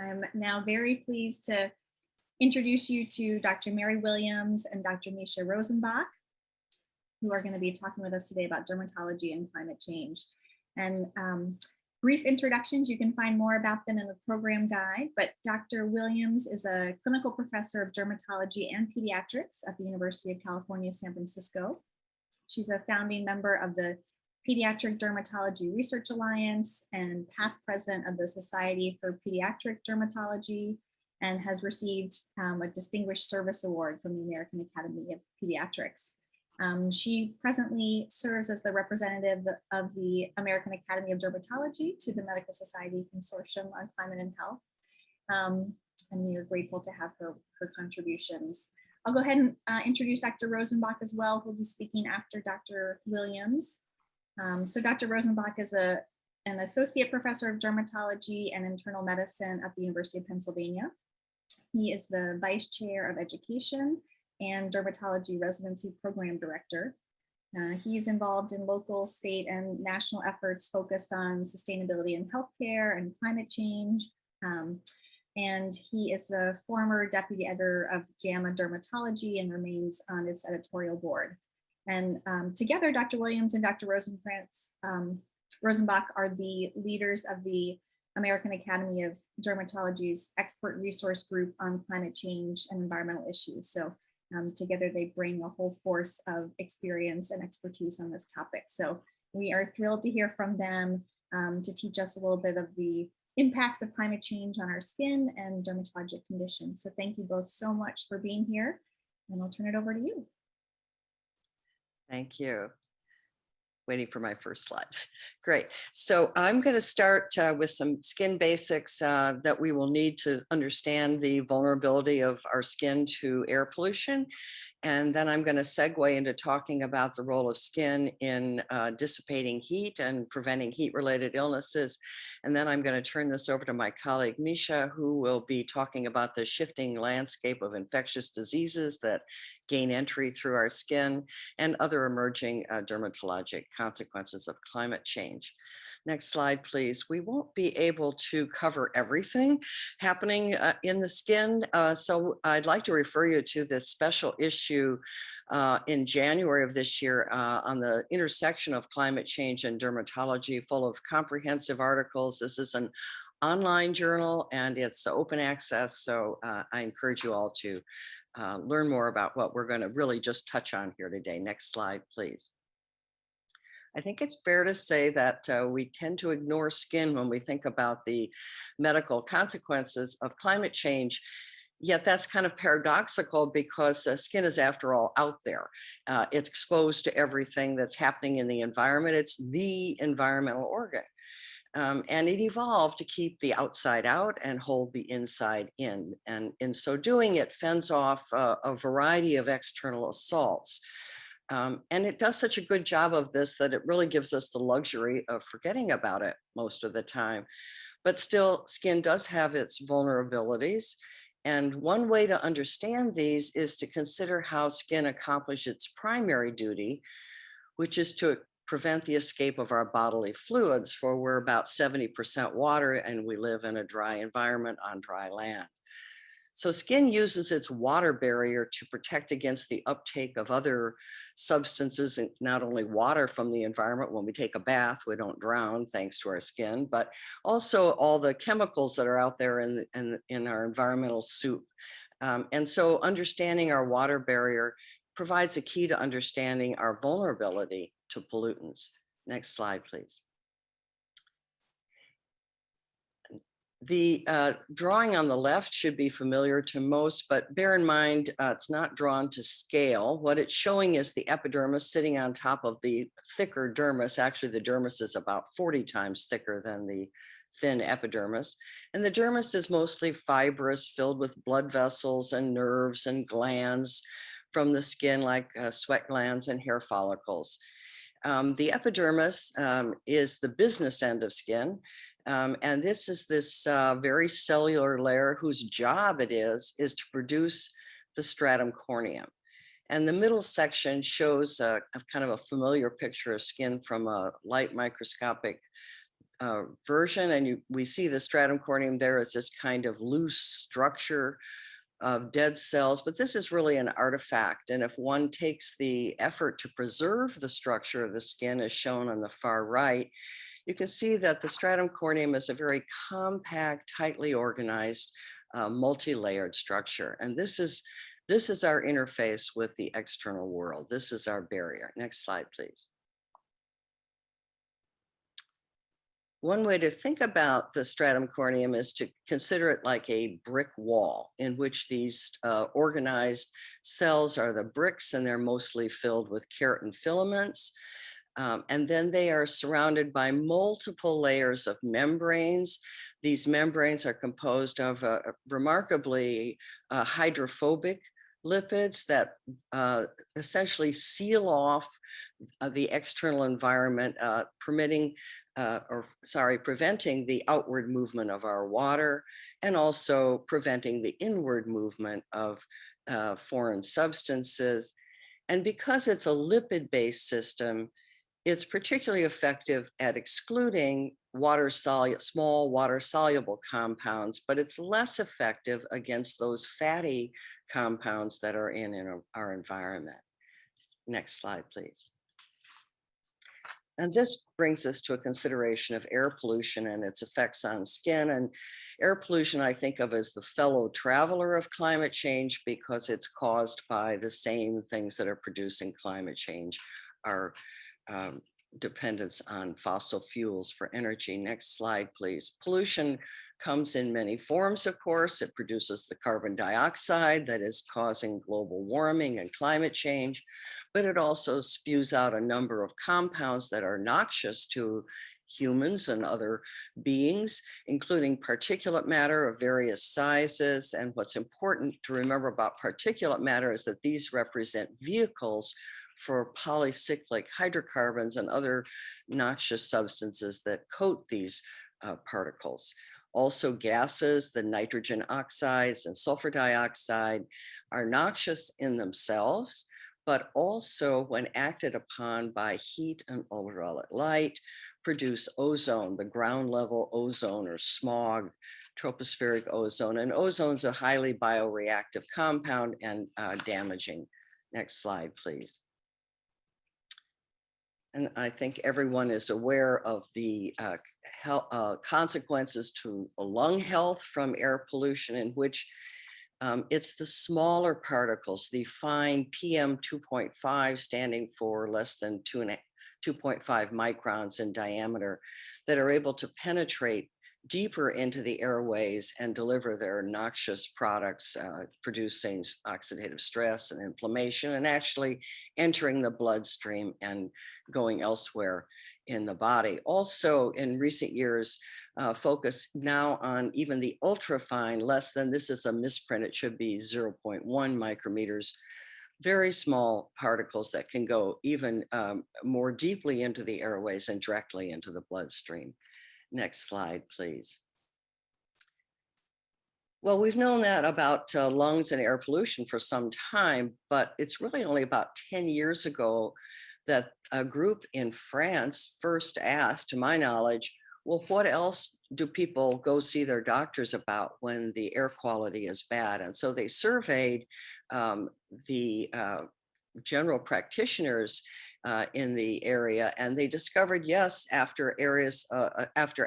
I'm now very pleased to introduce you to Dr. Mary Williams and Dr. Misha Rosenbach, who are going to be talking with us today about dermatology and climate change. And brief introductions, you can find more about them in the program guide, but Dr. Williams is a clinical professor of dermatology and pediatrics at the University of California, San Francisco. She's a founding member of the Pediatric Dermatology Research Alliance and past president of the Society for Pediatric Dermatology, and has received a Distinguished Service Award from the American Academy of Pediatrics. She presently serves as the representative of the American Academy of Dermatology to the Medical Society Consortium on Climate and Health. And we are grateful to have her contributions. I'll go ahead and introduce Dr. Rosenbach as well, who will be speaking after Dr. Williams. So Dr. Rosenbach is an associate professor of dermatology and internal medicine at the University of Pennsylvania. He is the vice chair of education and dermatology residency program director. He's involved in local, state, and national efforts focused on sustainability in healthcare and climate change. And he is the former deputy editor of JAMA Dermatology and remains on its editorial board. And together, Dr. Williams and Dr. Rosenbach are the leaders of the American Academy of Dermatology's expert resource group on climate change and environmental issues. So together they bring a whole force of experience and expertise on this topic. So we are thrilled to hear from them to teach us a little bit of the impacts of climate change on our skin and dermatologic conditions. So thank you both so much for being here, and I'll turn it over to you. Thank you. Waiting for my first slide. Great. So I'm going to start with some skin basics that we will need to understand the vulnerability of our skin to air pollution. And then I'm going to segue into talking about the role of skin in dissipating heat and preventing heat-related illnesses. And then I'm going to turn this over to my colleague, Misha, who will be talking about the shifting landscape of infectious diseases that gain entry through our skin and other emerging dermatologic consequences of climate change. Next slide, please. We won't be able to cover everything happening in the skin. So I'd like to refer you to this special issue in January of this year on the intersection of climate change and dermatology, full of comprehensive articles. This is an online journal and it's open access. So I encourage you all to learn more about what we're going to really just touch on here today. Next slide, please. I think it's fair to say that we tend to ignore skin when we think about the medical consequences of climate change. Yet that's kind of paradoxical because skin is, after all, out there. It's exposed to everything that's happening in the environment. It's the environmental organ. And it evolved to keep the outside out and hold the inside in. And in so doing, it fends off a variety of external assaults. And it does such a good job of this that it really gives us the luxury of forgetting about it most of the time. But still, skin does have its vulnerabilities. And one way to understand these is to consider how skin accomplishes its primary duty, which is to prevent the escape of our bodily fluids, for we're about 70% water and we live in a dry environment on dry land. So skin uses its water barrier to protect against the uptake of other substances, and not only water from the environment. When we take a bath, we don't drown thanks to our skin, but also all the chemicals that are out there in our environmental soup. And so understanding our water barrier provides a key to understanding our vulnerability to pollutants. Next slide, please. The drawing on the left should be familiar to most, but bear in mind, it's not drawn to scale. What it's showing is the epidermis sitting on top of the thicker dermis. Actually, the dermis is about 40 times thicker than the thin epidermis. And the dermis is mostly fibrous, filled with blood vessels and nerves and glands from the skin, like sweat glands and hair follicles. The epidermis is the business end of skin. And this is this very cellular layer whose job it is to produce the stratum corneum. And the middle section shows a kind of a familiar picture of skin from a light microscopic version, and we see the stratum corneum there as this kind of loose structure of dead cells, but this is really an artifact. And if one takes the effort to preserve the structure of the skin, as shown on the far right, you can see that the stratum corneum is a very compact, tightly organized, multi-layered structure. And this is our interface with the external world. This is our barrier. Next slide, please. One way to think about the stratum corneum is to consider it like a brick wall in which these organized cells are the bricks, and they're mostly filled with keratin filaments. And then they are surrounded by multiple layers of membranes. These membranes are composed of remarkably hydrophobic lipids that essentially seal off the external environment, preventing the outward movement of our water, and also preventing the inward movement of foreign substances. And because it's a lipid-based system, it's particularly effective at excluding small water-soluble compounds, but it's less effective against those fatty compounds that are in our environment. Next slide, please. And this brings us to a consideration of air pollution and its effects on skin. And air pollution, I think of as the fellow traveler of climate change, because it's caused by the same things that are producing climate change, our dependence on fossil fuels for energy. Next slide, please. Pollution comes in many forms, of course. It produces the carbon dioxide that is causing global warming and climate change, but it also spews out a number of compounds that are noxious to humans and other beings, including particulate matter of various sizes. And what's important to remember about particulate matter is that these represent vehicles for polycyclic hydrocarbons and other noxious substances that coat these particles. Also, gases, the nitrogen oxides and sulfur dioxide, are noxious in themselves, but also when acted upon by heat and ultraviolet light, produce ozone, the ground level ozone or smog, tropospheric ozone. And ozone is a highly bioreactive compound and damaging. Next slide, please. And I think everyone is aware of the consequences to lung health from air pollution, in which it's the smaller particles, the fine PM 2.5, standing for less than 2.5 microns in diameter, that are able to penetrate deeper into the airways and deliver their noxious products, producing oxidative stress and inflammation, and actually entering the bloodstream and going elsewhere in the body. Also, in recent years, focus now on even the ultrafine, less than, this is a misprint, it should be 0.1 micrometers, very small particles that can go even more deeply into the airways and directly into the bloodstream. Next slide, please. Well, we've known that about lungs and air pollution for some time, but it's really only about 10 years ago that a group in France first asked, to my knowledge, well, what else do people go see their doctors about when the air quality is bad? And so they surveyed the general practitioners in the area, and they discovered, yes, after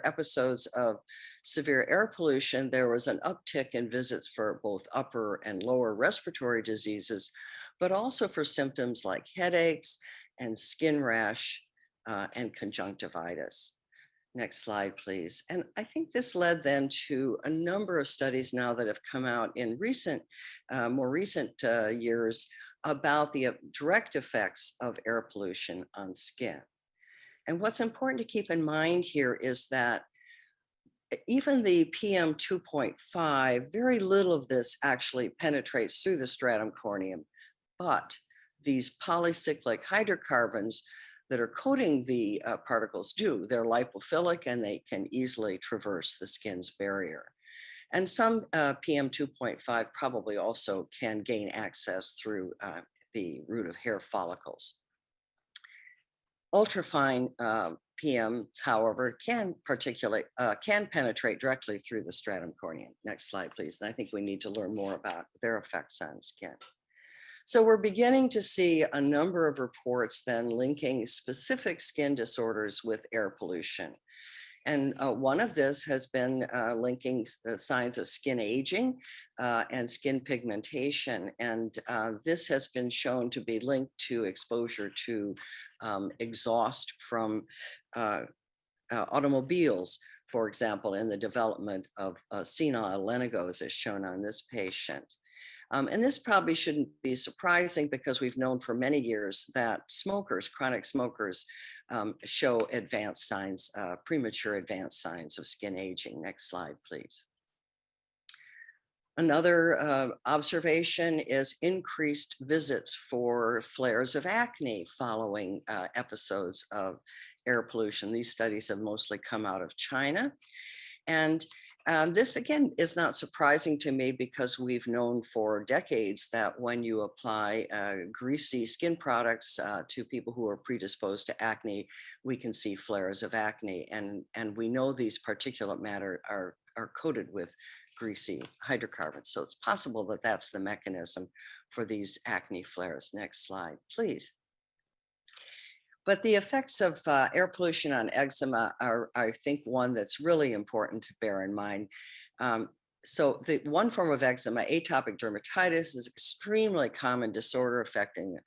episodes of severe air pollution, there was an uptick in visits for both upper and lower respiratory diseases, but also for symptoms like headaches and skin rash and conjunctivitis. Next slide, please. And I think this led then to a number of studies now that have come out in more recent years about the direct effects of air pollution on skin. And what's important to keep in mind here is that even the PM 2.5, very little of this actually penetrates through the stratum corneum, but these polycyclic hydrocarbons that are coating the particles do. They're lipophilic and they can easily traverse the skin's barrier. And some PM 2.5 probably also can gain access through the root of hair follicles. Ultrafine PM, however, can penetrate directly through the stratum corneum. Next slide, please. And I think we need to learn more about their effects on skin. So we're beginning to see a number of reports then linking specific skin disorders with air pollution. And one of this has been linking signs of skin aging and skin pigmentation. And this has been shown to be linked to exposure to exhaust from automobiles, for example, in the development of senile lenigos, as shown on this patient. And this probably shouldn't be surprising because we've known for many years that smokers, chronic smokers, show advanced signs, premature advanced signs of skin aging. Next slide, please. Another observation is increased visits for flares of acne following episodes of air pollution. These studies have mostly come out of China. And this, again, is not surprising to me because we've known for decades that when you apply greasy skin products to people who are predisposed to acne, we can see flares of acne. And we know these particulate matter are coated with greasy hydrocarbons. So it's possible that that's the mechanism for these acne flares. Next slide, please. But the effects of air pollution on eczema are, I think, one that's really important to bear in mind. So the one form of eczema, atopic dermatitis, is extremely common disorder affecting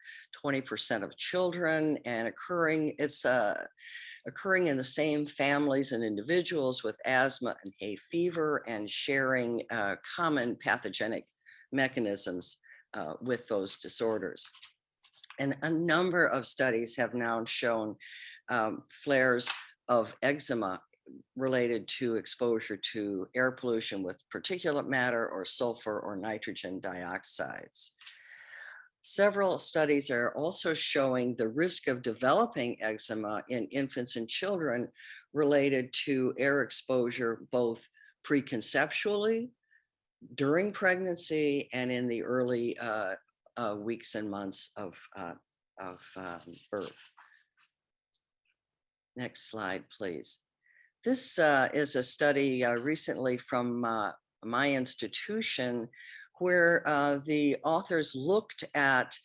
20% of children and occurring in the same families and individuals with asthma and hay fever and sharing common pathogenic mechanisms with those disorders. And a number of studies have now shown flares of eczema related to exposure to air pollution with particulate matter or sulfur or nitrogen dioxides. Several studies are also showing the risk of developing eczema in infants and children related to air exposure, both preconceptually, during pregnancy, and in the early weeks and months of birth. Next slide, please. This is a study recently from my institution where the authors looked at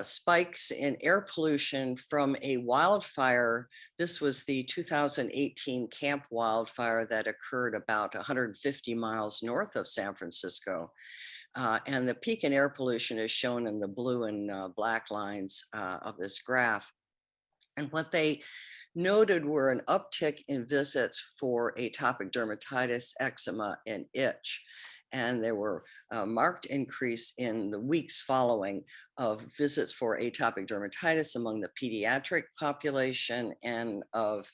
spikes in air pollution from a wildfire. This was the 2018 Camp wildfire that occurred about 150 miles north of San Francisco. And the peak in air pollution is shown in the blue and black lines of this graph. And what they noted were an uptick in visits for atopic dermatitis, eczema, and itch. And there were a marked increase in the weeks following of visits for atopic dermatitis among the pediatric population and of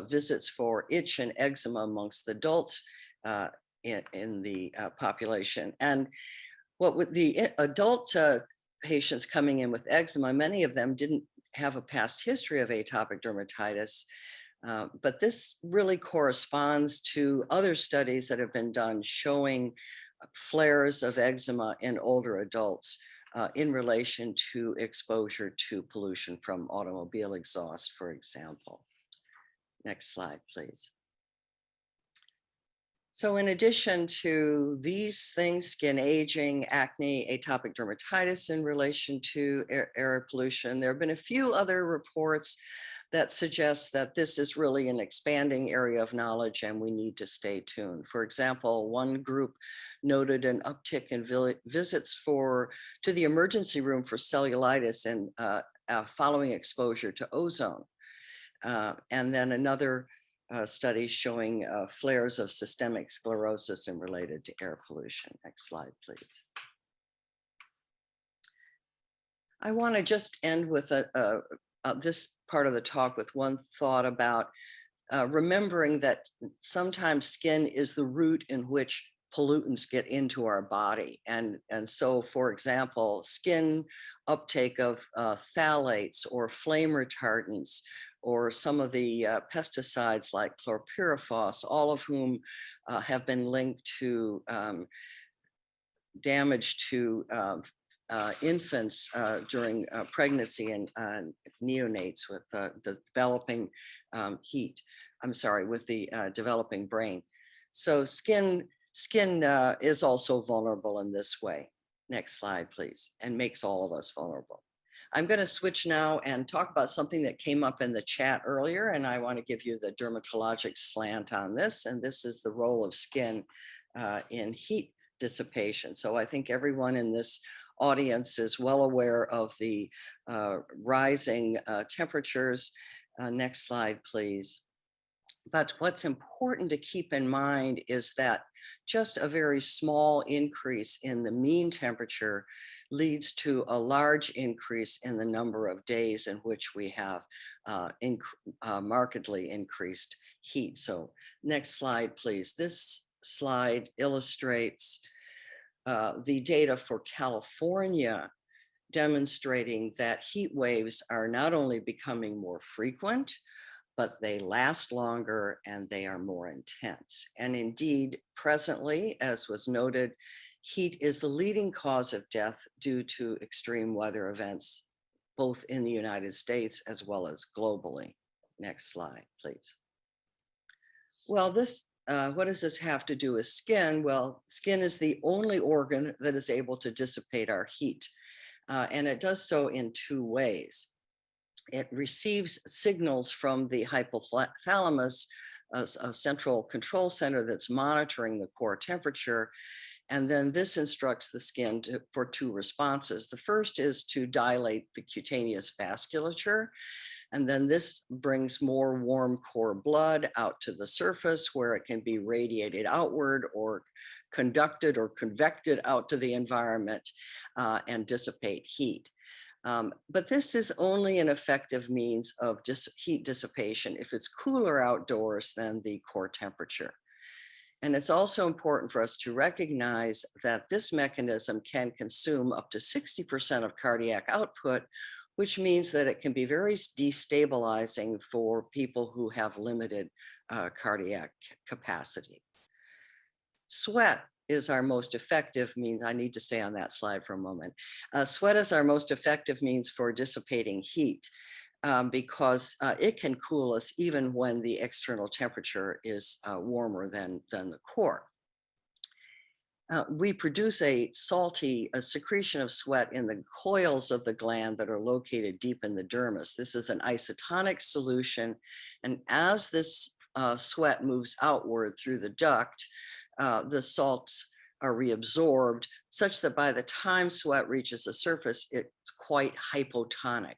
visits for itch and eczema amongst adults in the population. And what with the adult patients coming in with eczema, many of them didn't have a past history of atopic dermatitis, but this really corresponds to other studies that have been done showing flares of eczema in older adults in relation to exposure to pollution from automobile exhaust, for example. Next slide, please. So in addition to these things, skin aging, acne, atopic dermatitis in relation to air pollution, there have been a few other reports that suggest that this is really an expanding area of knowledge and we need to stay tuned. For example, one group noted an uptick in visits to the emergency room for cellulitis and following exposure to ozone. And then another studies showing flares of systemic sclerosis and related to air pollution. Next slide, please. I want to just end with this part of the talk with one thought about remembering that sometimes skin is the route in which pollutants get into our body. And so, for example, skin uptake of phthalates or flame retardants, or some of the pesticides like chlorpyrifos, all of whom have been linked to damage to infants during pregnancy and neonates with the developing heat. I'm sorry, with the developing brain. So skin is also vulnerable in this way. Next slide, please, and makes all of us vulnerable. I'm going to switch now and talk about something that came up in the chat earlier, and I want to give you the dermatologic slant on this, and this is the role of skin in heat dissipation. So I think everyone in this audience is well aware of the rising temperatures. Next slide, please. But what's important to keep in mind is that just a very small increase in the mean temperature leads to a large increase in the number of days in which we have markedly increased heat. So next slide, please. This slide illustrates the data for California, demonstrating that heat waves are not only becoming more frequent, but they last longer and they are more intense. And indeed, presently, as was noted, heat is the leading cause of death due to extreme weather events, both in the United States as well as globally. Next slide, please. Well, what does this have to do with skin? Well, skin is the only organ that is able to dissipate our heat, and it does so in two ways. It receives signals from the hypothalamus, a central control center that's monitoring the core temperature. And then this instructs the skin for two responses. The first is to dilate the cutaneous vasculature. And then this brings more warm core blood out to the surface where it can be radiated outward or conducted or convected out to the environment and dissipate heat. But this is only an effective means of heat dissipation if it's cooler outdoors than the core temperature. And it's also important for us to recognize that this mechanism can consume up to 60% of cardiac output, which means that it can be very destabilizing for people who have limited cardiac capacity. Sweat is our most effective means. I need to stay on that slide for a moment. Sweat is our most effective means for dissipating heat because it can cool us even when the external temperature is warmer than the core. We produce a secretion of sweat in the coils of the gland that are located deep in the dermis. This is an isotonic solution, and as this sweat moves outward through the duct, the salts are reabsorbed such that by the time sweat reaches the surface, it's quite hypotonic.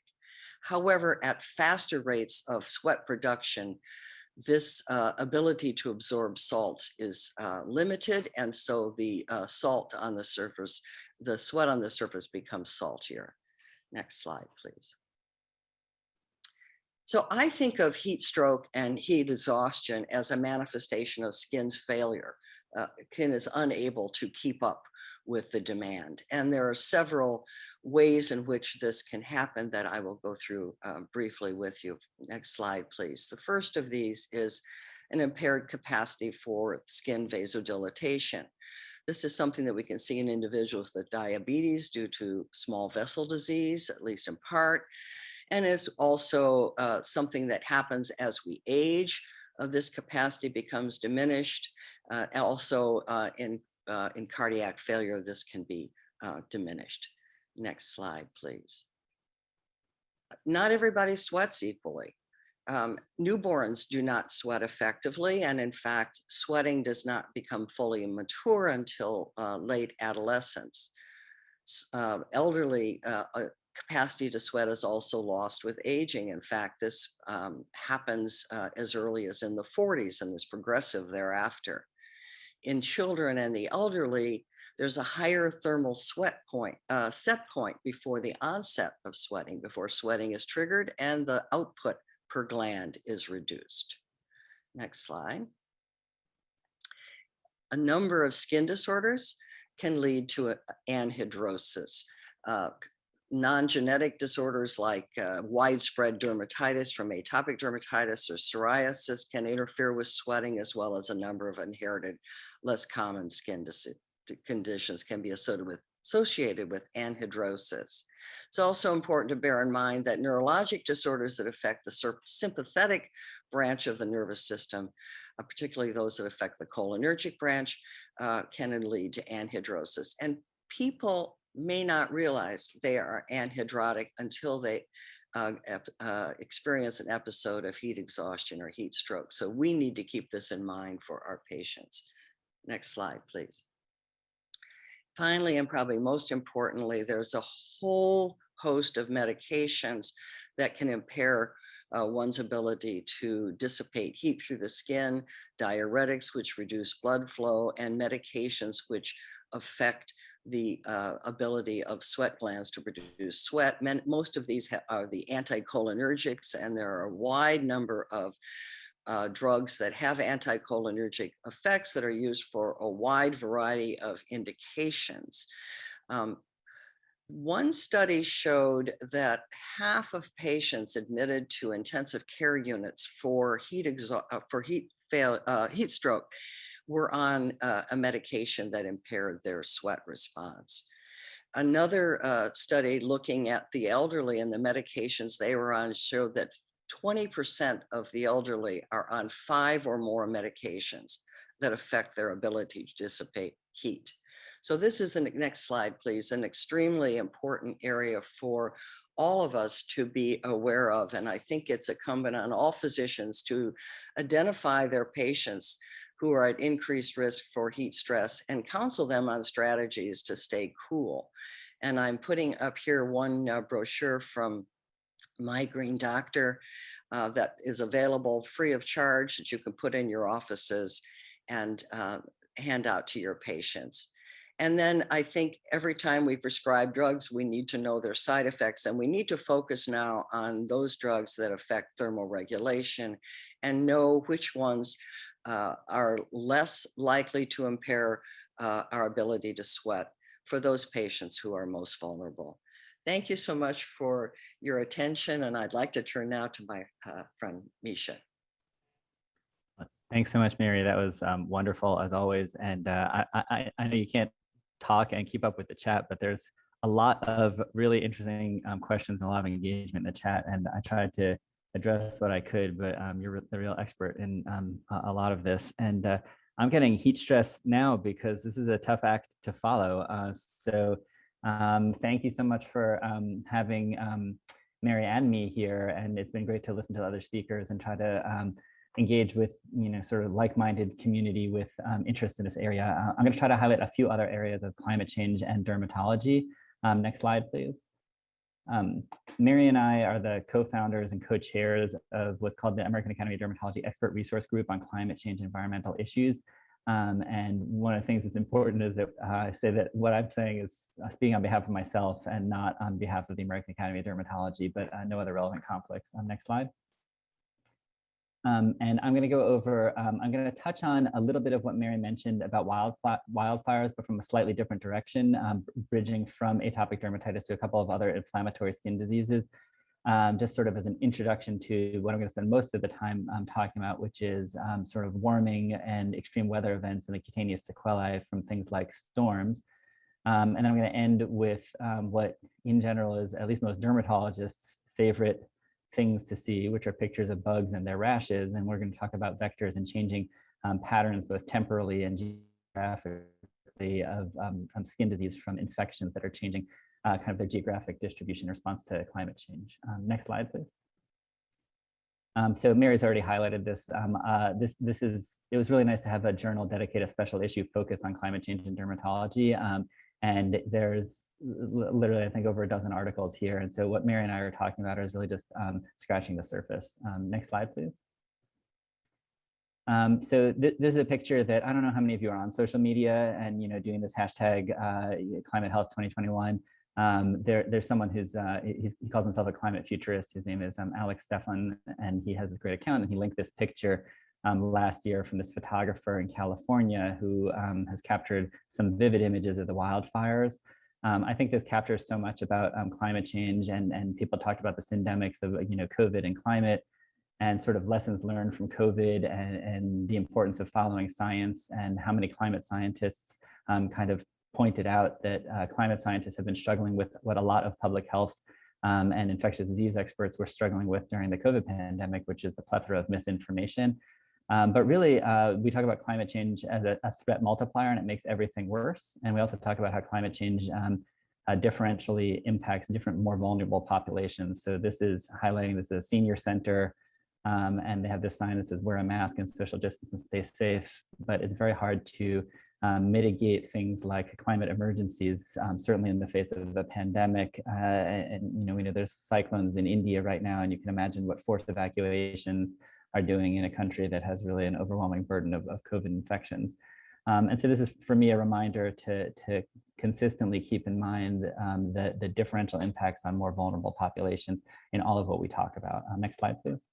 However, at faster rates of sweat production, this ability to absorb salts is limited, and so the sweat on the surface becomes saltier. Next slide, please. So I think of heat stroke and heat exhaustion as a manifestation of skin's failure. Skin is unable to keep up with the demand. And there are several ways in which this can happen that I will go through briefly with you. Next slide, please. The first of these is an impaired capacity for skin vasodilatation. This is something that we can see in individuals with diabetes due to small vessel disease, at least in part. And it's also something that happens as we age. This capacity becomes diminished. Also in cardiac failure, this can be diminished. Next slide, please. Not everybody sweats equally. Newborns do not sweat effectively, and in fact, sweating does not become fully mature until late adolescence. Elderly capacity to sweat is also lost with aging. In fact, this happens as early as in the 40s and is progressive thereafter. In children and the elderly, there's a higher thermal set point before the onset of sweating, before sweating is triggered and the output per gland is reduced. Next slide. A number of skin disorders can lead to anhidrosis. Non-genetic disorders like widespread dermatitis from atopic dermatitis or psoriasis can interfere with sweating, as well as a number of inherited, less common skin conditions can be associated associated with anhidrosis. It's also important to bear in mind that neurologic disorders that affect the sympathetic branch of the nervous system, particularly those that affect the cholinergic branch, can lead to anhidrosis. And people may not realize they are anhidrotic until they experience an episode of heat exhaustion or heat stroke. So we need to keep this in mind for our patients. Next slide, please. Finally, and probably most importantly, there's a whole host of medications that can impair one's ability to dissipate heat through the skin, diuretics, which reduce blood flow, and medications which affect the ability of sweat glands to produce sweat. Most of these are the anticholinergics, and there are a wide number of drugs that have anticholinergic effects that are used for a wide variety of indications. One study showed that half of patients admitted to intensive care units for heat stroke were on a medication that impaired their sweat response. Another study looking at the elderly and the medications they were on showed that 20% of the elderly are on 5 or more medications that affect their ability to dissipate heat. So this is the next slide, please, an extremely important area for all of us to be aware of. And I think it's incumbent on all physicians to identify their patients who are at increased risk for heat stress and counsel them on strategies to stay cool. And I'm putting up here one brochure from My Green Doctor that is available free of charge that you can put in your offices and hand out to your patients. And then I think every time we prescribe drugs, we need to know their side effects, and we need to focus now on those drugs that affect thermal regulation and know which ones are less likely to impair our ability to sweat for those patients who are most vulnerable. Thank you so much for your attention, and I'd like to turn now to my friend, Misha. Thanks so much, Mary. That was wonderful as always. And I know you can't talk and keep up with the chat, but there's a lot of really interesting questions and a lot of engagement in the chat. And I tried to address what I could, but you're the real expert in a lot of this. And I'm getting heat stress now because this is a tough act to follow. So thank you so much for having Mary and me here. And it's been great to listen to other speakers and try to engage with, sort of like-minded community with interest in this area. I'm going to try to highlight a few other areas of climate change and dermatology. Next slide, please. Mary and I are the co-founders and co-chairs of what's called the American Academy of Dermatology Expert Resource Group on Climate Change and Environmental Issues. And one of the things that's important is that I say that what I'm saying is speaking on behalf of myself and not on behalf of the American Academy of Dermatology, but no other relevant conflicts. Next slide. And I'm going to go over, I'm going to touch on a little bit of what Mary mentioned about wildfires, but from a slightly different direction, bridging from atopic dermatitis to a couple of other inflammatory skin diseases, just sort of as an introduction to what I'm going to spend most of the time talking about, which is sort of warming and extreme weather events and the cutaneous sequelae from things like storms. And then I'm going to end with what in general is at least most dermatologists' favorite things to see, which are pictures of bugs and their rashes. And we're going to talk about vectors and changing patterns, both temporally and geographically, of skin disease from infections that are changing kind of their geographic distribution in response to climate change. Next slide, please. So Mary's already highlighted this. It was really nice to have a journal dedicate a special issue focused on climate change and dermatology. And there's literally, I think, over a dozen articles here. And so what Mary and I are talking about is really just scratching the surface. Next slide, please. So this is a picture that I don't know how many of you are on social media and doing this hashtag Climate Health 2021. There's someone who's he calls himself a climate futurist. His name is Alex Stefan, and he has this great account, and he linked this picture last year from this photographer in California who has captured some vivid images of the wildfires. I think this captures so much about climate change, and people talked about the syndemics of COVID and climate, and sort of lessons learned from COVID, and the importance of following science, and how many climate scientists kind of pointed out that climate scientists have been struggling with what a lot of public health and infectious disease experts were struggling with during the COVID pandemic, which is the plethora of misinformation. But really, we talk about climate change as a threat multiplier, and it makes everything worse. And we also talk about how climate change differentially impacts different, more vulnerable populations. So this is highlighting, this is a senior center, and they have this sign that says wear a mask and social distance and stay safe. But it's very hard to mitigate things like climate emergencies, certainly in the face of a pandemic. And we know there's cyclones in India right now, and you can imagine what forced evacuations are doing in a country that has really an overwhelming burden of COVID infections. And so this is, for me, a reminder to consistently keep in mind the differential impacts on more vulnerable populations in all of what we talk about. Next slide, please.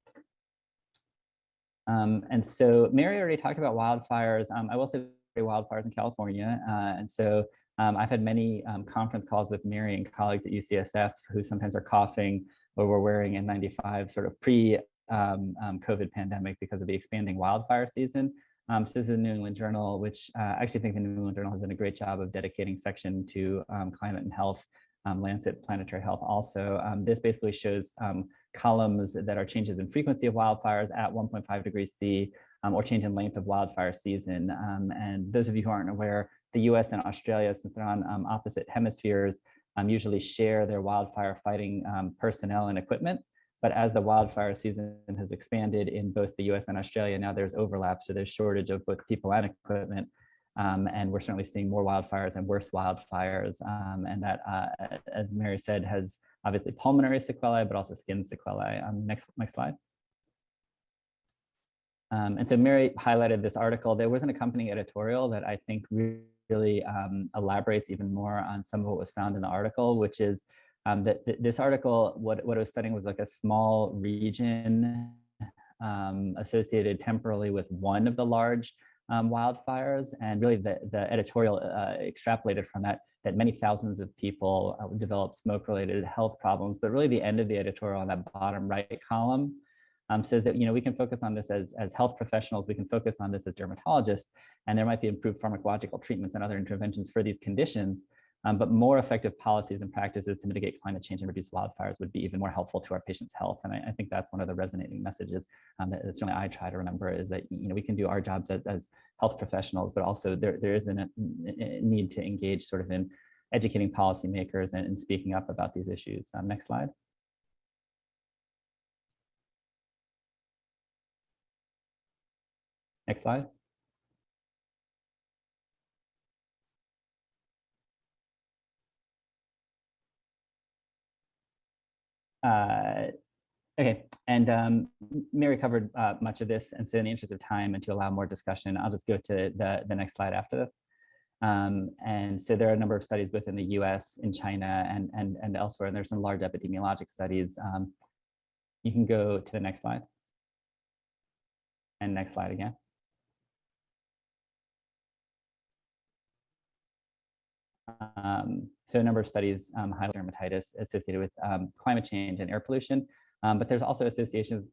And so Mary already talked about wildfires. I will say wildfires in California. And so I've had many conference calls with Mary and colleagues at UCSF who sometimes are coughing or were wearing N95 sort of pre-COVID pandemic because of the expanding wildfire season. So this is the New England Journal, which I actually think the New England Journal has done a great job of dedicating section to climate and health. Lancet Planetary Health also. This basically shows columns that are changes in frequency of wildfires at 1.5 degrees C or change in length of wildfire season. And those of you who aren't aware, the US and Australia, since they're on opposite hemispheres, usually share their wildfire fighting personnel and equipment. But as the wildfire season has expanded in both the US and Australia, now there's overlap. So there's shortage of both people and equipment. And we're certainly seeing more wildfires and worse wildfires. And that, as Mary said, has obviously pulmonary sequelae, but also skin sequelae. Next slide. And so Mary highlighted this article. There was an accompanying editorial that I think really elaborates even more on some of what was found in the article, which is that this article, what it was studying was like a small region associated temporally with one of the large wildfires, and really the editorial extrapolated from that many thousands of people developed smoke-related health problems. But really the end of the editorial on that bottom right column says that we can focus on this as health professionals, we can focus on this as dermatologists, and there might be improved pharmacological treatments and other interventions for these conditions. But more effective policies and practices to mitigate climate change and reduce wildfires would be even more helpful to our patients' health. And I think that's one of the resonating messages that certainly I try to remember, is that we can do our jobs as health professionals, but also there is a need to engage sort of in educating policymakers and speaking up about these issues. Next slide. Next slide. Okay, and Mary covered much of this, and so in the interest of time and to allow more discussion, I'll just go to the next slide after this. And so there are a number of studies within the US, in China, and elsewhere, and there's some large epidemiologic studies. You can go to the next slide. And next slide again. So a number of studies highlight dermatitis associated with climate change and air pollution, but there's also associations.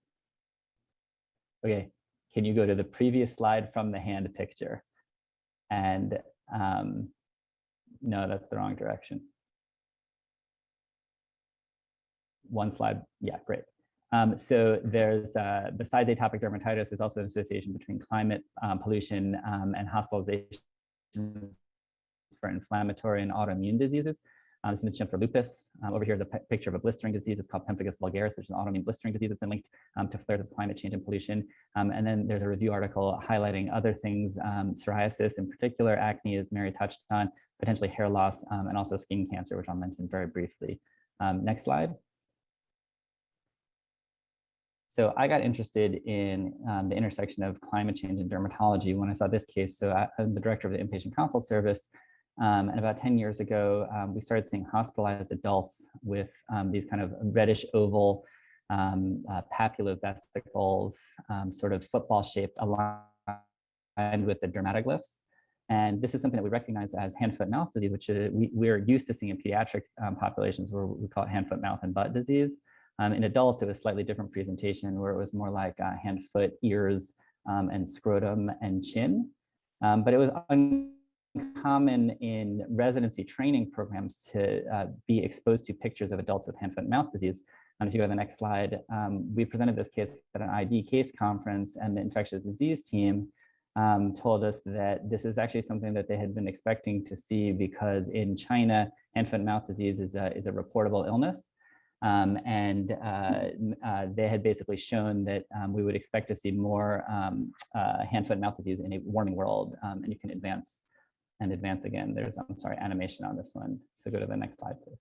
Okay, can you go to the previous slide from the hand picture? And no, that's the wrong direction. One slide, yeah, great. So there's, besides atopic dermatitis, there's also an association between climate pollution and hospitalization for inflammatory and autoimmune diseases. This is shown for lupus. Over here is a picture of a blistering disease. It's called pemphigus vulgaris, which is an autoimmune blistering disease that's been linked to flares of climate change and pollution. And then there's a review article highlighting other things, psoriasis in particular, acne, as Mary touched on, potentially hair loss, and also skin cancer, which I'll mention very briefly. Next slide. So I got interested in the intersection of climate change and dermatology when I saw this case. So I'm the director of the inpatient consult service. And about 10 years ago, we started seeing hospitalized adults with these kind of reddish oval papular vesicles, sort of football-shaped, aligned with the dermatoglyphs. And this is something that we recognize as hand, foot, mouth disease, which we're used to seeing in pediatric populations, where we call it hand, foot, mouth, and butt disease. In adults, it was slightly different presentation, where it was more like hand, foot, ears, and scrotum and chin. But it was common in residency training programs to be exposed to pictures of adults with hand, foot, and mouth disease. And if you go to the next slide, we presented this case at an ID case conference, and the infectious disease team told us that this is actually something that they had been expecting to see, because in China, hand, foot, and mouth disease is a reportable illness. They had basically shown that we would expect to see more hand, foot, and mouth disease in a warming world. And you can advance again. There's, I'm sorry, animation on this one. So go to the next slide, please.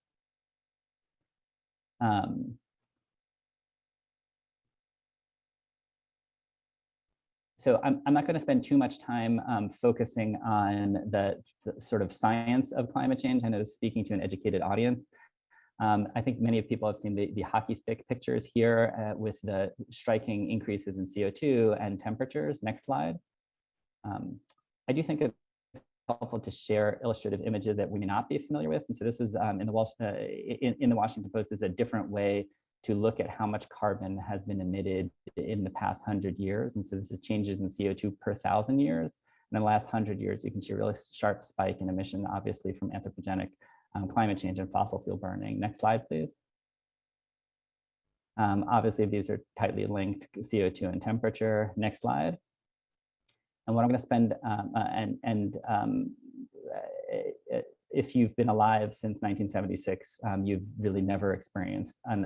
So I'm not going to spend too much time focusing on the sort of science of climate change. I know speaking to an educated audience. I think many people have seen the hockey stick pictures here with the striking increases in CO2 and temperatures. Next slide. I do think it's helpful to share illustrative images that we may not be familiar with. And so this was in the Washington Post is a different way to look at how much carbon has been emitted in the past 100 years. And so this is changes in CO2 per 1,000 years. In the last 100 years, you can see a really sharp spike in emission, obviously from anthropogenic climate change and fossil fuel burning. Next slide, please. Obviously, these are tightly linked, CO2 and temperature. Next slide. And what I'm going to spend, if you've been alive since 1976, you've really never experienced an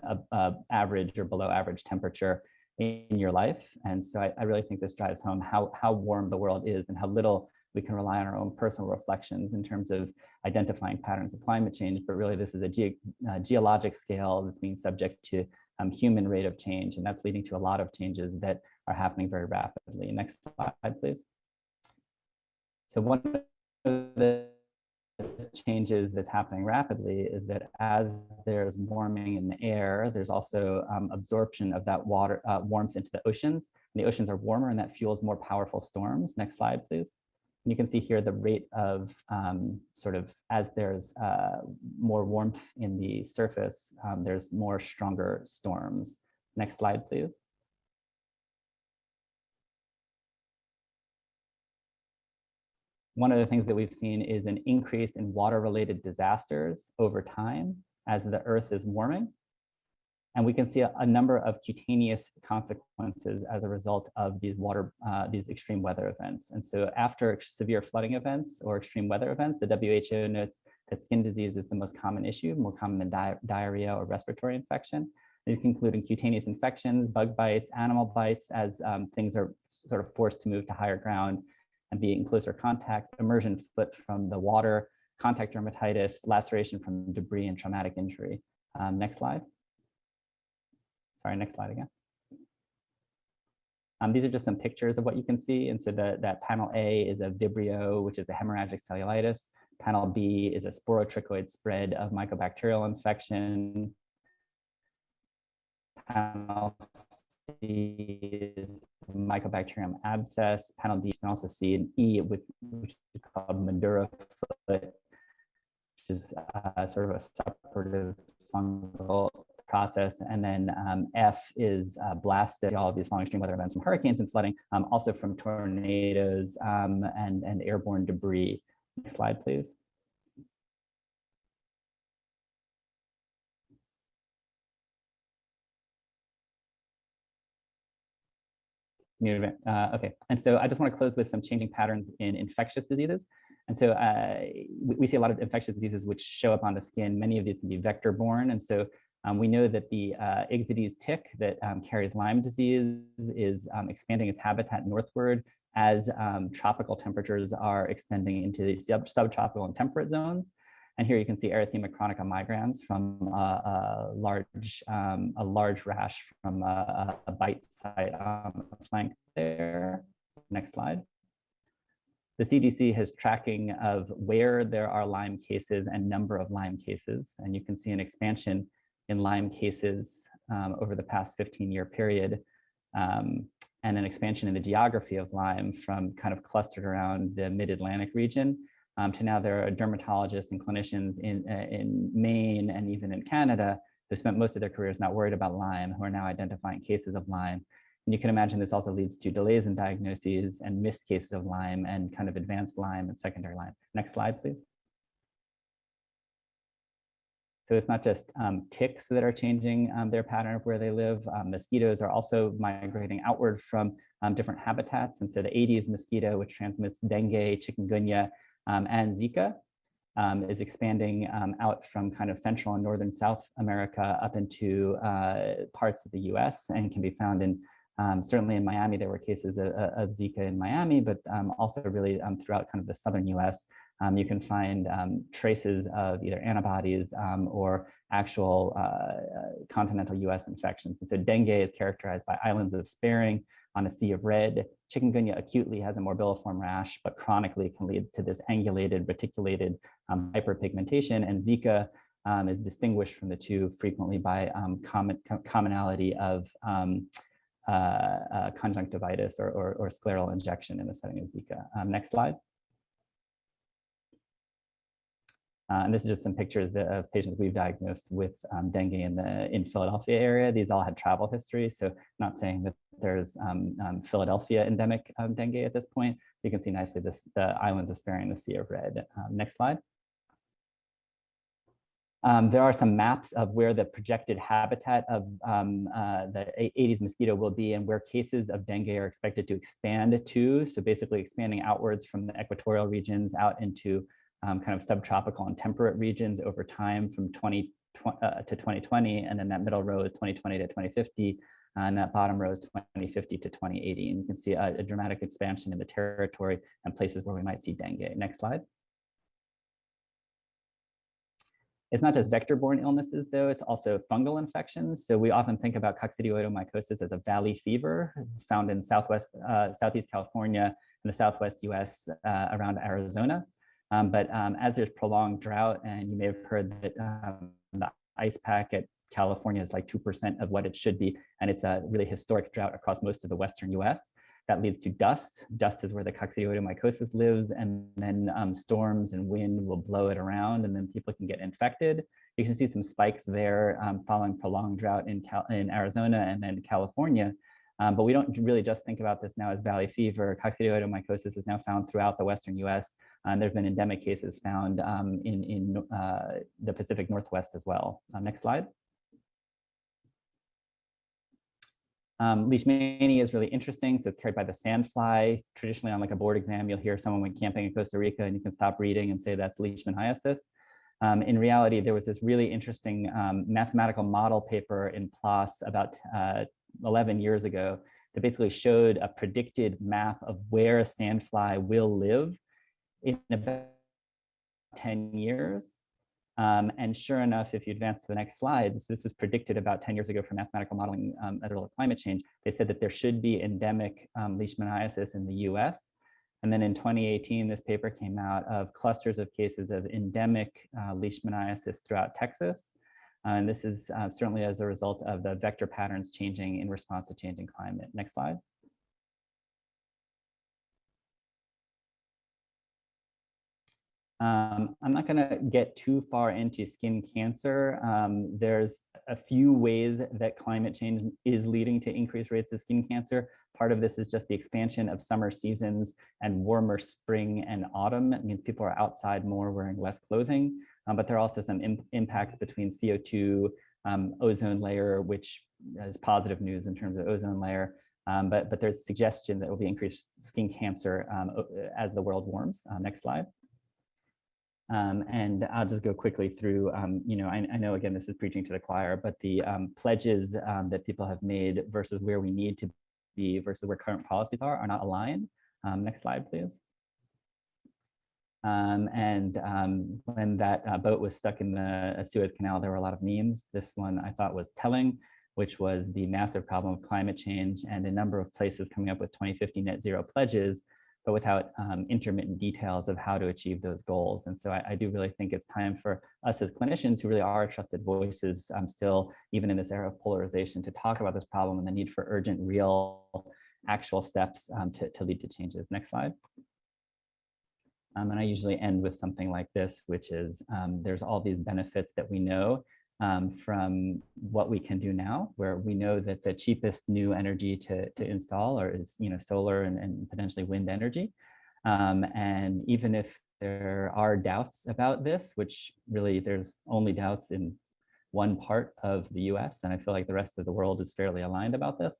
average or below average temperature in your life. And so I really think this drives home how warm the world is and how little we can rely on our own personal reflections in terms of identifying patterns of climate change. But really, this is a geologic scale that's being subject to human rate of change. And that's leading to a lot of changes that are happening very rapidly. Next slide, please. So one of the changes that's happening rapidly is that as there's warming in the air, there's also absorption of that water warmth into the oceans. And the oceans are warmer, and that fuels more powerful storms. Next slide, please. And you can see here the rate of sort of as there's more warmth in the surface, there's more stronger storms. Next slide, please. One of the things that we've seen is an increase in water-related disasters over time as the Earth is warming. And we can see a number of cutaneous consequences as a result of these extreme weather events. And so after severe flooding events or extreme weather events, the WHO notes that skin disease is the most common issue, more common than diarrhea or respiratory infection. These include cutaneous infections, bug bites, animal bites, as things are sort of forced to move to higher ground and be in closer contact, immersion foot from the water, contact dermatitis, laceration from debris, and traumatic injury. Next slide. Sorry, next slide again. These are just some pictures of what you can see. And so that panel A is a Vibrio, which is a hemorrhagic cellulitis. Panel B is a sporotrichoid spread of mycobacterial infection. Panel C is Mycobacterium abscess. Panel D, you can also see an E, which is called Madura foot, which is sort of a suppurative fungal process. And then F is blasted, all of these following extreme weather events from hurricanes and flooding, also from tornadoes and airborne debris. Next slide, please. Okay, and so I just want to close with some changing patterns in infectious diseases. And so we see a lot of infectious diseases which show up on the skin. Many of these can be vector-borne. And so we know that the Ixodes tick that carries Lyme disease is expanding its habitat northward as tropical temperatures are extending into the subtropical and temperate zones. And here you can see erythema chronica migrans from a large rash from a bite site on the flank there. Next slide. The CDC has tracking of where there are Lyme cases and number of Lyme cases. And you can see an expansion in Lyme cases over the past 15-year period, and an expansion in the geography of Lyme from kind of clustered around the mid-Atlantic region to now there are dermatologists and clinicians in Maine and even in Canada who spent most of their careers not worried about Lyme, who are now identifying cases of Lyme. And you can imagine this also leads to delays in diagnoses and missed cases of Lyme and kind of advanced Lyme and secondary Lyme. Next slide, please. So it's not just ticks that are changing their pattern of where they live. Mosquitoes are also migrating outward from different habitats. And so the Aedes mosquito, which transmits dengue, chikungunya, and Zika, is expanding out from kind of Central and Northern South America up into parts of the US and can be found in, certainly in Miami. There were cases of Zika in Miami, but also really throughout kind of the Southern US. You can find traces of either antibodies or actual continental US infections. And so dengue is characterized by islands of sparing on a sea of red. Chikungunya acutely has a morbilliform rash, but chronically can lead to this angulated, reticulated hyperpigmentation. And Zika is distinguished from the two frequently by commonality of conjunctivitis or scleral injection in the setting of Zika. Next slide. And this is just some pictures of patients we've diagnosed with dengue in Philadelphia area. These all had travel history, so not saying that there's Philadelphia endemic dengue at this point. You can see nicely the islands of sparing the sea of red. Next slide. There are some maps of where the projected habitat of the Aedes mosquito will be and where cases of dengue are expected to expand to. So basically expanding outwards from the equatorial regions out into kind of subtropical and temperate regions over time from 2020 to 2020, and then that middle row is 2020 to 2050, and that bottom row is 2050 to 2080. And you can see a dramatic expansion in the territory and places where we might see dengue. Next slide. It's not just vector-borne illnesses, though, it's also fungal infections. So we often think about coccidioidomycosis as a valley fever found in Southeast California and the Southwest US around Arizona. But as there's prolonged drought, and you may have heard that the ice pack at California is like 2% of what it should be, and it's a really historic drought across most of the Western US. That leads to dust. Dust is where the coccidioidomycosis lives, and then storms and wind will blow it around, and then people can get infected. You can see some spikes there following prolonged drought in Arizona and then California. But we don't really just think about this now as valley fever. Coccidioidomycosis is now found throughout the Western US. There have been endemic cases found in the Pacific Northwest as well. Next slide. Leishmania is really interesting. So it's carried by the sandfly. Traditionally on like a board exam, you'll hear someone when camping in Costa Rica and you can stop reading and say that's leishmaniasis. In reality, there was this really interesting mathematical model paper in PLOS about 11 years ago that basically showed a predicted map of where a sandfly will live in about 10 years. And sure enough, if you advance to the next slide, so this was predicted about 10 years ago for mathematical modeling as a result of climate change. They said that there should be endemic leishmaniasis in the US. And then in 2018, this paper came out of clusters of cases of endemic leishmaniasis throughout Texas. And this is certainly as a result of the vector patterns changing in response to changing climate. Next slide. I'm not going to get too far into skin cancer. There's a few ways that climate change is leading to increased rates of skin cancer. Part of this is just the expansion of summer seasons and warmer spring and autumn. It means people are outside more wearing less clothing. But there are also some impacts between CO2, ozone layer, which is positive news in terms of ozone layer. But there's suggestion that there will be increased skin cancer as the world warms. Next slide. And I'll just go quickly through, I know, again, this is preaching to the choir, but the pledges that people have made versus where we need to be versus where current policies are not aligned. Next slide, please. When that boat was stuck in the Suez Canal, there were a lot of memes. This one I thought was telling, which was the massive problem of climate change and a number of places coming up with 2050 net zero pledges, but without intermittent details of how to achieve those goals. And so I do really think it's time for us as clinicians who really are trusted voices still, even in this era of polarization, to talk about this problem and the need for urgent, real, actual steps to lead to changes. Next slide. And I usually end with something like this, which is there's all these benefits that we know from what we can do now, where we know that the cheapest new energy to install is solar and potentially wind energy. And even if there are doubts about this, which really there's only doubts in one part of the US, and I feel like the rest of the world is fairly aligned about this,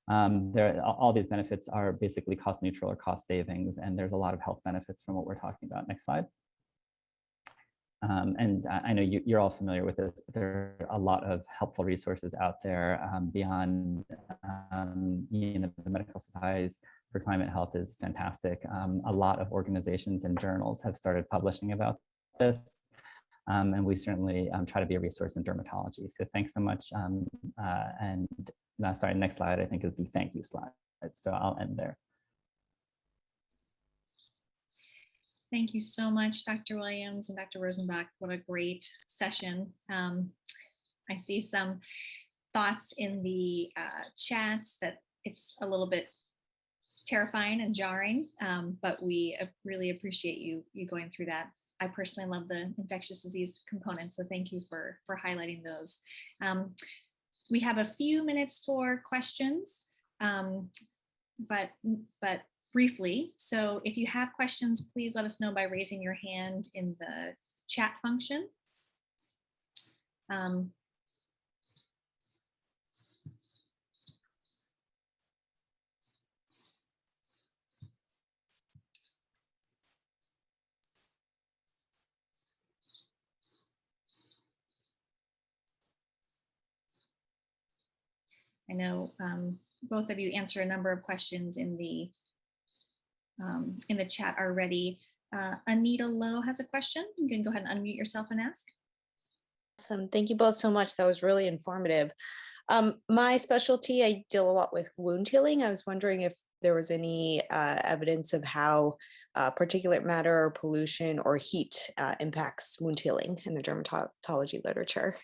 all these benefits are basically cost neutral or cost savings, and there's a lot of health benefits from what we're talking about. Next slide. And I know you're all familiar with this, but there are a lot of helpful resources out there beyond, the medical societies for climate health is fantastic. A lot of organizations and journals have started publishing about this, and we certainly try to be a resource in dermatology. So thanks so much. Sorry, next slide I think is the thank you slide. So I'll end there. Thank you so much, Dr. Williams and Dr. Rosenbach. What a great session. I see some thoughts in the chat that it's a little bit terrifying and jarring, but we really appreciate you going through that. I personally love the infectious disease component, so thank you for highlighting those. We have a few minutes for questions, but briefly. So if you have questions, please let us know by raising your hand in the chat function. I know both of you answered a number of questions in the chat already. Anita Lowe has a question. You can go ahead and unmute yourself and ask. Awesome. Thank you both so much. That was really informative. My specialty, I deal a lot with wound healing. I was wondering if there was any evidence of how particulate matter or pollution or heat impacts wound healing in the dermatology literature.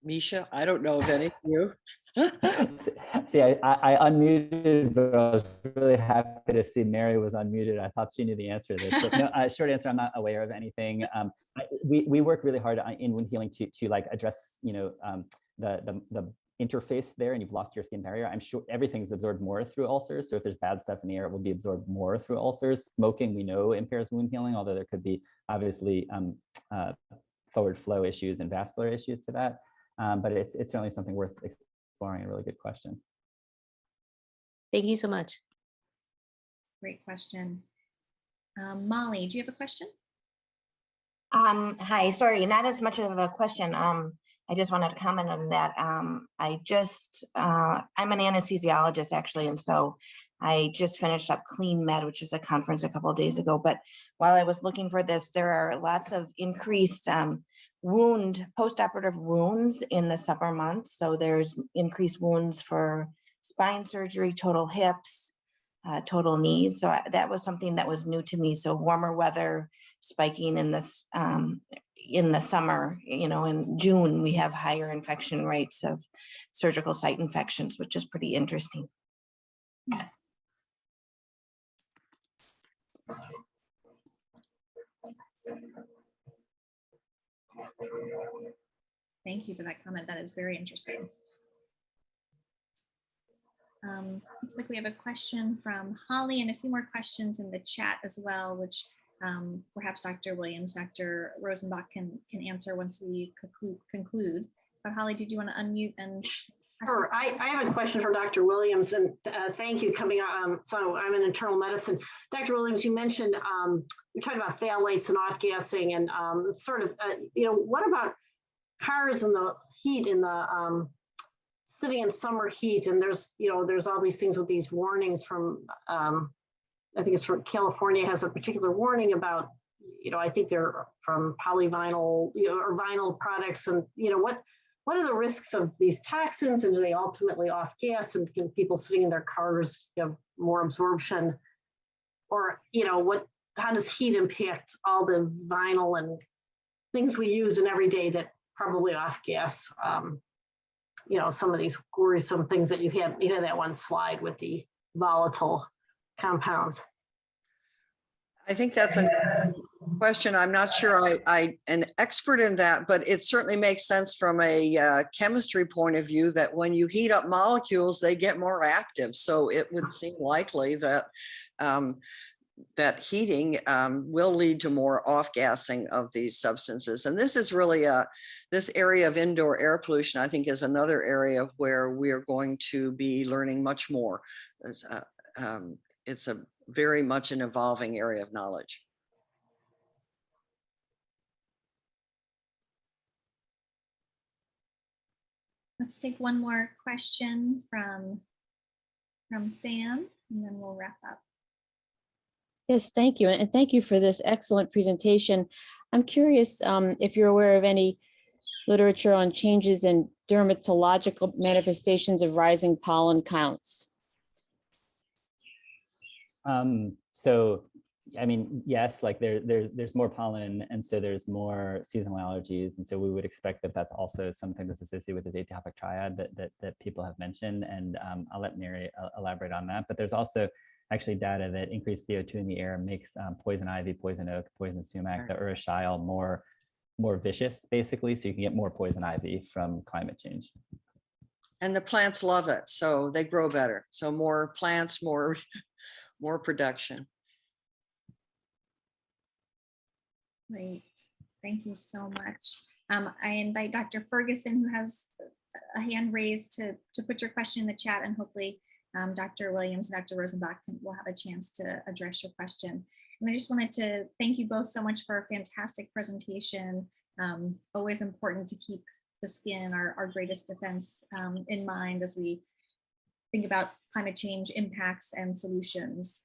Misha, I don't know of any of you. See, I unmuted, but I was really happy to see Mary was unmuted. I thought she knew the answer to this. So, no, short answer, I'm not aware of anything. We work really hard in wound healing to like address, the interface there, and you've lost your skin barrier. I'm sure everything's absorbed more through ulcers. So if there's bad stuff in the air, it will be absorbed more through ulcers. Smoking, we know, impairs wound healing, although there could be obviously forward flow issues and vascular issues to that. But it's certainly something worth exploring. A really good question. Thank you so much. Great question. Molly, do you have a question? Hi, sorry, not as much of a question. I just wanted to comment on that. I'm an anesthesiologist actually, and so I just finished up Clean Med, which is a conference a couple of days ago. But while I was looking for this, there are lots of increased post-operative wounds in the summer months. So there's increased wounds for spine surgery, total hips, total knees. So that was something that was new to me. So warmer weather spiking in this in the summer, in June, we have higher infection rates of surgical site infections, which is pretty interesting. Yeah. Thank you for that comment. That is very interesting. Looks like we have a question from Holly and a few more questions in the chat as well, which perhaps Dr. Williams, Dr. Rosenbach can answer once we conclude. But Holly, did you want to unmute and? Sure. I have a question for Dr. Williams, and thank you coming on. So I'm in internal medicine. Dr. Williams, you mentioned you're talking about phthalates and off-gassing, and what about cars and the heat in the sitting in summer heat? And there's all these things with these warnings from I think it's from California has a particular warning about I think they're from polyvinyl or vinyl products, and what are the risks of these toxins, and do they ultimately off gas, and can people sitting in their cars have more absorption? Or, how does heat impact all the vinyl and things we use in every day that probably off gas? Some of these worrisome things that you had that one slide with the volatile compounds. I think that's question. I'm not sure I an expert in that, but it certainly makes sense from a chemistry point of view that when you heat up molecules, they get more active. So it would seem likely that that heating will lead to more off-gassing of these substances. And this is really this area of indoor air pollution, I think, is another area where we're going to be learning much more. It's a very much an evolving area of knowledge. Let's take one more question from Sam, and then we'll wrap up. Yes, thank you. And thank you for this excellent presentation. I'm curious if you're aware of any literature on changes in dermatological manifestations of rising pollen counts. So, I mean, yes, like there's more pollen, and so there's more seasonal allergies, and so we would expect that that's also something that's associated with this atopic triad that people have mentioned, and I'll let Mary elaborate on that. But there's also actually data that increased CO2 in the air makes poison ivy, poison oak, poison sumac, the urushiol more vicious, basically, so you can get more poison ivy from climate change. And the plants love it, so they grow better. So more plants, more production. Great, thank you so much. I invite Dr. Ferguson, who has a hand raised, to put your question in the chat, and hopefully Dr. Williams and Dr. Rosenbach will have a chance to address your question. And I just wanted to thank you both so much for a fantastic presentation. Always important to keep the skin, our greatest defense, in mind as we think about climate change impacts and solutions.